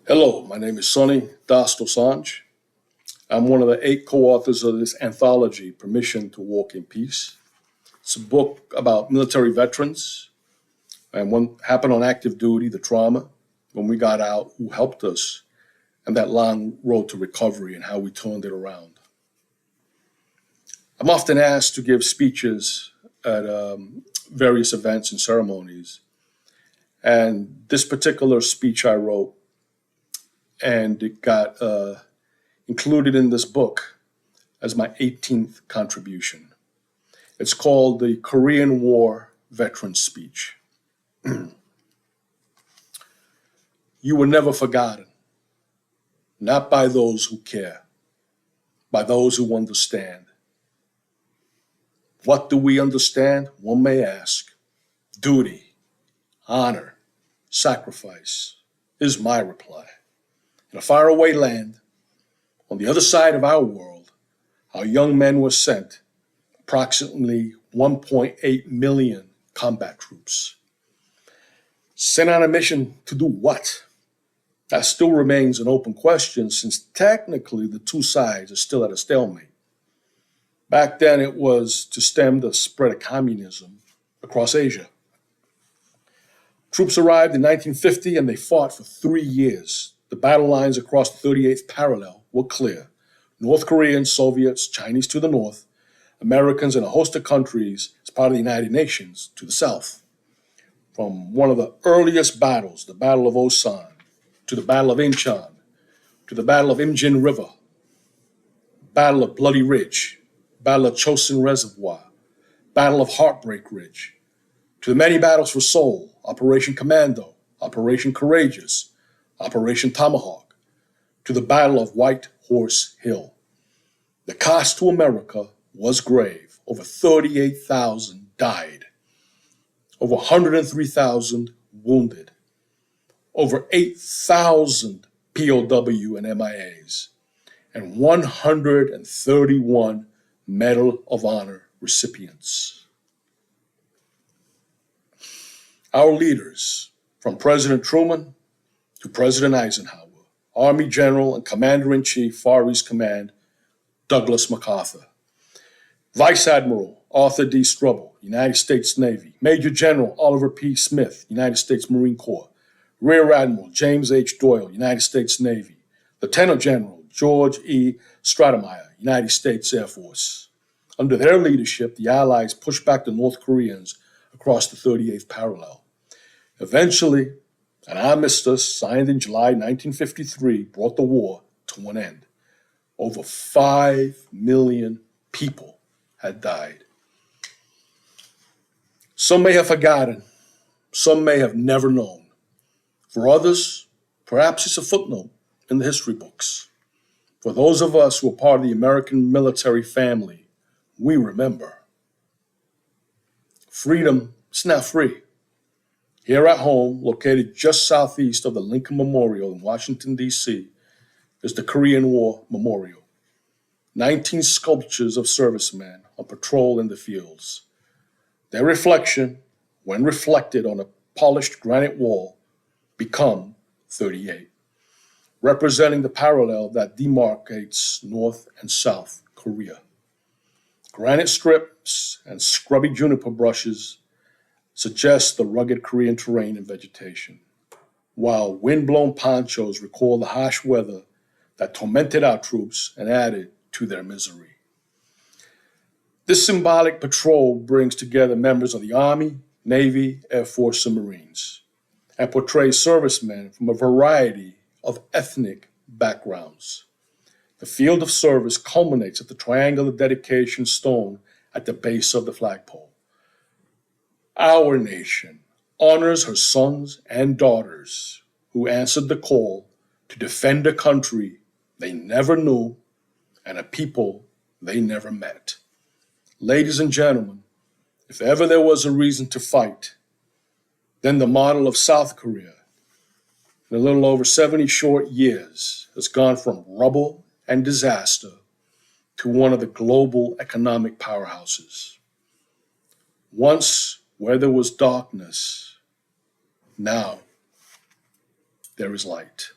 Hello, my name is Sonny Dosanjh. I'm one of the 8 co-authors of this anthology, Permission to Walk in Peace. It's a book about military veterans and what happened on active duty, the trauma, when we got out, who helped us, and that long road to recovery and how we turned it around. I'm often asked to give speeches at various events and ceremonies. And this particular speech I wrote, and it got included in this book as my 18th contribution. It's called the Korean War Veteran Speech. You were never forgotten, not by those who care, by those who understand. What do we understand? One may ask. Duty, honor, sacrifice is my reply. In a faraway land, on the other side of our world, our young men were sent, approximately 1.8 million combat troops. Sent on a mission to do what? That still remains an open question since technically the two sides are still at a stalemate. Back then it was to stem the spread of communism across Asia. Troops arrived in 1950 and they fought for 3 years. The battle lines across the 38th parallel were clear. North Koreans, Soviets, Chinese to the north, Americans and a host of countries as part of the United Nations to the south. From one of the earliest battles, the Battle of Osan, to the Battle of Incheon, to the Battle of Imjin River, Battle of Bloody Ridge, Battle of Chosin Reservoir, Battle of Heartbreak Ridge, to the many battles for Seoul, Operation Commando, Operation Courageous, Operation Tomahawk, to the Battle of White Horse Hill. The cost to America was grave. Over 38,000 died. Over 103,000 wounded. Over 8,000 POW and MIAs. And 131 Medal of Honor recipients. Our leaders, from President Truman to President Eisenhower, Army General and Commander-in-Chief, Far East Command, Douglas MacArthur, Vice Admiral Arthur D. Strubble, United States Navy, Major General Oliver P. Smith, United States Marine Corps, Rear Admiral James H. Doyle, United States Navy, Lieutenant General George E. Stratemeyer, United States Air Force. Under their leadership, the Allies pushed back the North Koreans across the 38th parallel. Eventually, an armistice signed in July 1953 brought the war to an end. Over 5 million people had died. Some may have forgotten. Some may have never known. For others, perhaps it's a footnote in the history books. For those of us who are part of the American military family, we remember. Freedom is not free. Here at home, located just southeast of the Lincoln Memorial in Washington, D.C., is the Korean War Memorial. 19 sculptures of servicemen on patrol in the fields. Their reflection, when reflected on a polished granite wall, become 38, representing the parallel that demarcates North and South Korea. Granite strips and scrubby juniper brushes suggest the rugged Korean terrain and vegetation, while wind-blown ponchos recall the harsh weather that tormented our troops and added to their misery. This symbolic patrol brings together members of the Army, Navy, Air Force, and Marines, and portrays servicemen from a variety of ethnic backgrounds. The field of service culminates at the triangular dedication stone at the base of the flagpole. Our nation honors her sons and daughters who answered the call to defend a country they never knew and a people they never met. Ladies and gentlemen, if ever there was a reason to fight, then the model of South Korea, in a little over 70 short years, has gone from rubble and disaster to one of the global economic powerhouses. Once, where there was darkness, now there is light.